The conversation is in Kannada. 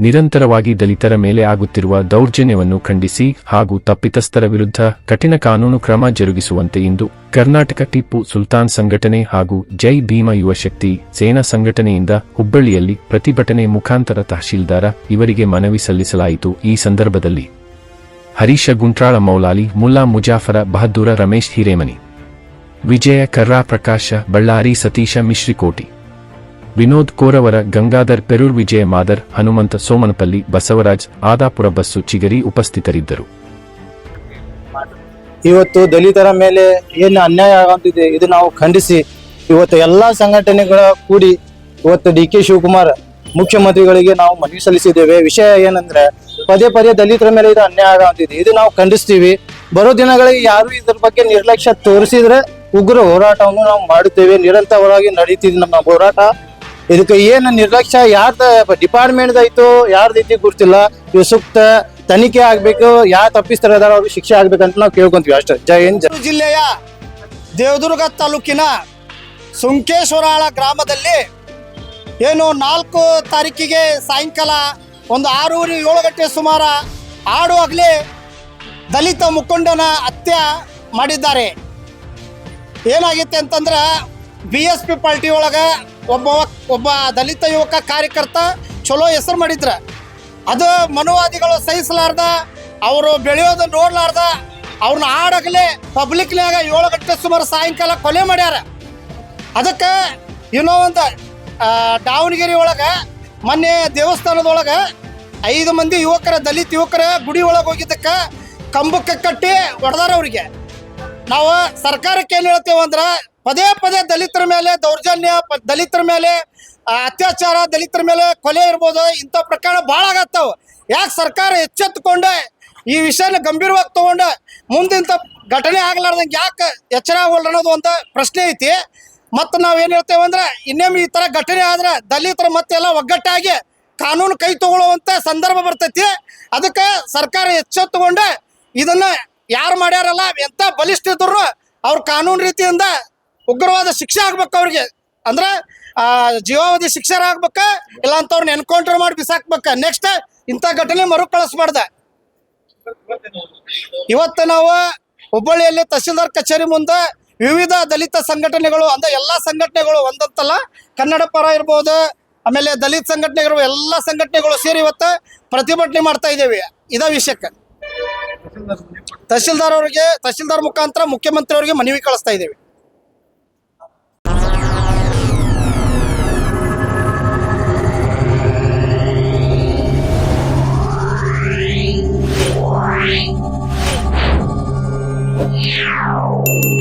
ನಿರಂತರವಾಗಿ ದಲಿತರ ಮೇಲೆ ಆಗುತ್ತಿರುವ ದೌರ್ಜನ್ಯವನ್ನು ಖಂಡಿಸಿ ಹಾಗೂ ತಪ್ಪಿತಸ್ಥರ ವಿರುದ್ಧ ಕಠಿಣ ಕಾನೂನು ಕ್ರಮ ಜರುಗಿಸುವಂತೆ ಇಂದು ಕರ್ನಾಟಕ ಟಿಪ್ಪು ಸುಲ್ತಾನ್ ಸಂಘಟನೆ ಹಾಗೂ ಜೈ ಭೀಮ ಯುವ ಶಕ್ತಿ ಸೇನಾ ಸಂಘಟನೆಯಿಂದ ಹುಬ್ಬಳ್ಳಿಯಲ್ಲಿ ಪ್ರತಿಭಟನೆ ಮುಖಾಂತರ ತಹಶೀಲ್ದಾರ ಇವರಿಗೆ ಮನವಿ ಸಲ್ಲಿಸಲಾಯಿತು. ಈ ಸಂದರ್ಭದಲ್ಲಿ ಹರೀಶ ಗುಂಟ್ರಾಳ, ಮೌಲಾಲಿ, ಮುಲ್ಲಾ ಮುಜಾಫರ, ಬಹದ್ದೂರ, ರಮೇಶ್ ಹಿರೇಮನಿ, ವಿಜಯ ಕರ್ರಾ, ಪ್ರಕಾಶ ಬಳ್ಳಾರಿ, ಸತೀಶ ಮಿಶ್ರಿಕೋಟಿ, ವಿನೋದ್ ಕೋರವರ, ಗಂಗಾಧರ್ ಪೆರೂರ್, ವಿಜಯ ಮಾದರ್, ಹನುಮಂತ ಸೋಮನಪಲ್ಲಿ, ಬಸವರಾಜ್, ಆದಾಪುರ, ಬಸ್ಸು ಚಿಗರಿ ಉಪಸ್ಥಿತರಿದ್ದರು. ಇವತ್ತು ದಲಿತರ ಮೇಲೆ ಏನು ಅನ್ಯಾಯ ಆಗುತ್ತಿದೆ ಇದು ನಾವು ಖಂಡಿಸಿ ಇವತ್ತು ಎಲ್ಲಾ ಸಂಘಟನೆಗಳ ಕೂಡಿ ಇವತ್ತು ಡಿ ಕೆ ಶಿವಕುಮಾರ್ ಮುಖ್ಯಮಂತ್ರಿಗಳಿಗೆ ನಾವು ಮನವಿ ಸಲ್ಲಿಸಿದ್ದೇವೆ. ವಿಷಯ ಏನಂದ್ರೆ ಪದೇ ಪದೇ ದಲಿತರ ಮೇಲೆ ಇದು ಅನ್ಯಾಯ ಆಗುತ್ತಿದೆ, ಇದು ನಾವು ಖಂಡಿಸ್ತೀವಿ. ಬರೋ ದಿನಗಳಿಗೆ ಯಾರು ಇದ್ರ ಬಗ್ಗೆ ನಿರ್ಲಕ್ಷ್ಯ ತೋರಿಸಿದ್ರೆ ಉಗ್ರ ಹೋರಾಟವನ್ನು ನಾವು ಮಾಡುತ್ತೇವೆ. ನಿರಂತರವಾಗಿ ನಡೀತಿದೆ ನಮ್ಮ ಹೋರಾಟ. ಇದಕ್ಕೆ ಏನು ನಿರ್ಲಕ್ಷ್ಯ ಯಾರ್ದ ಡಿಪಾರ್ಟ್ಮೆಂಟ್ ಆಯ್ತು ಯಾರ್ದೈತಿ ಗೊತ್ತಿಲ್ಲ. ಇವು ಸೂಕ್ತ ತನಿಖೆ ಆಗ್ಬೇಕು, ಯಾರು ತಪ್ಪಿಸ್ತಾರೆ ಅದಾರ ಅವ್ರಿಗೆ ಶಿಕ್ಷೆ ಆಗ್ಬೇಕಂತ ನಾವು ಕೇಳ್ಕೊಂತೀವಿ ಅಷ್ಟೇ. ಜೈ ಹಿಂದ್. ಜಿಲ್ಲೆಯ ದೇವದುರ್ಗ ತಾಲೂಕಿನ ಸುಂಕೇಶ್ವರಾಳ ಗ್ರಾಮದಲ್ಲಿ ಏನು 4 ತಾರೀಕಿಗೆ ಸಾಯಂಕಾಲ ಒಂದು 6-7 ಗಂಟೆ ಸುಮಾರ ಆಡು ಆಗಲಿ ದಲಿತ ಮುಖಂಡನ ಹತ್ಯೆ ಮಾಡಿದ್ದಾರೆ. ಏನಾಗಿತ್ತೆ ಅಂತಂದ್ರೆ BSP ಪಾರ್ಟಿ ಒಳಗೆ ಒಬ್ಬ ದಲಿತ ಯುವಕ ಕಾರ್ಯಕರ್ತ ಚಲೋ ಹೆಸರು ಮಾಡಿದ್ರ, ಅದು ಮನುವಾದಿಗಳು ಸಹಿಸಲಾರ್ದ, ಅವರು ಬೆಳೆಯೋದು ನೋಡ್ಲಾರ್ದ ಅವ್ರನ್ನ ಆಡಗಲೇ ಪಬ್ಲಿಕ್ನಾಗ 7 ಗಂಟೆ ಸುಮಾರು ಸಾಯಂಕಾಲ ಕೊಲೆ ಮಾಡ್ಯಾರ. ಅದಕ್ಕೆ ಇನ್ನೂ ಒಂದು ದಾವಣಗೆರೆ ಒಳಗೆ ಮೊನ್ನೆ ದೇವಸ್ಥಾನದೊಳಗೆ 5 ಮಂದಿ ಯುವಕರ ದಲಿತ ಯುವಕರ ಗುಡಿ ಒಳಗೆ ಹೋಗಿದ್ದಕ್ಕೆ ಕಂಬಕ್ಕೆ ಕಟ್ಟಿ ಹೊಡೆದಾರ. ಅವ್ರಿಗೆ ನಾವು ಸರ್ಕಾರಕ್ಕೆ ಏನು ಹೇಳ್ತೇವೆ ಅಂದ್ರೆ ಪದೇ ಪದೇ ದಲಿತರ ಮೇಲೆ ದೌರ್ಜನ್ಯ, ದಲಿತರ ಮೇಲೆ ಅತ್ಯಾಚಾರ, ದಲಿತರ ಮೇಲೆ ಕೊಲೆ ಇರ್ಬೋದು, ಇಂಥ ಪ್ರಕರಣ ಭಾಳ ಆಗತ್ತಾವ. ಯಾಕೆ ಸರ್ಕಾರ ಎಚ್ಚೆತ್ತುಕೊಂಡು ಈ ವಿಷಯನ ಗಂಭೀರವಾಗಿ ತಗೊಂಡು ಮುಂದಿಂತ ಘಟನೆ ಆಗ್ಲಾರ್ದಂಗೆ ಯಾಕೆ ಎಚ್ಚರ ಆಗೋಲ್ಲ ಅನ್ನೋದು ಒಂದು ಪ್ರಶ್ನೆ ಐತಿ. ಮತ್ತು ನಾವೇನು ಹೇಳ್ತೇವೆ ಅಂದ್ರೆ ಇನ್ನೊಮ್ಮೆ ಈ ಥರ ಘಟನೆ ಆದ್ರೆ ದಲಿತರ ಮತ್ತೆಲ್ಲ ಒಗ್ಗಟ್ಟಾಗಿ ಕಾನೂನು ಕೈ ತಗೊಳ್ಳುವಂಥ ಸಂದರ್ಭ ಬರ್ತೈತಿ. ಅದಕ್ಕೆ ಸರ್ಕಾರ ಎಚ್ಚೆತ್ತುಕೊಂಡು ಇದನ್ನ ಯಾರು ಮಾಡ್ಯಾರಲ್ಲ ಎಂಥ ಬಲಿಷ್ಠ ಇದ್ರು ಅವ್ರ ಕಾನೂನು ರೀತಿಯಿಂದ ಉಗ್ರವಾದ ಶಿಕ್ಷೆ ಆಗ್ಬೇಕು. ಅವ್ರಿಗೆ ಅಂದ್ರೆ ಜೀವಾವಧಿ ಶಿಕ್ಷೆ ಆಗ್ಬೇಕ, ಇಲ್ಲ ಅಂತ ಅವ್ರನ್ನ ಎನ್ಕೌಂಟರ್ ಮಾಡಿ ಬಿಸಾಕ್ಬೇಕ. ನೆಕ್ಸ್ಟ್ ಇಂಥ ಘಟನೆ ಮರುಕಳಿಸ್ಬಾರ್ದ. ಇವತ್ತು ನಾವು ಹುಬ್ಬಳ್ಳಿಯಲ್ಲಿ ತಹಶೀಲ್ದಾರ್ ಕಚೇರಿ ಮುಂದೆ ವಿವಿಧ ದಲಿತ ಸಂಘಟನೆಗಳು ಅಂದ್ರೆ ಎಲ್ಲ ಸಂಘಟನೆಗಳು ಒಂದಂತಲ್ಲ, ಕನ್ನಡ ಪರ ಇರ್ಬೋದು, ಆಮೇಲೆ ದಲಿತ ಸಂಘಟನೆಗಳು ಎಲ್ಲ ಸಂಘಟನೆಗಳು ಸೇರಿ ಇವತ್ತು ಪ್ರತಿಭಟನೆ ಮಾಡ್ತಾ ಇದ್ದೇವೆ. ಇದ ವಿಷಯಕ್ಕೆ ತಹಶೀಲ್ದಾರ್ ಮುಖಾಂತರ ಮುಖ್ಯಮಂತ್ರಿ ಅವರಿಗೆ ಮನವಿ ಕಳಿಸ್ತಾ ಇದ್ದೇವೆ. Yeah.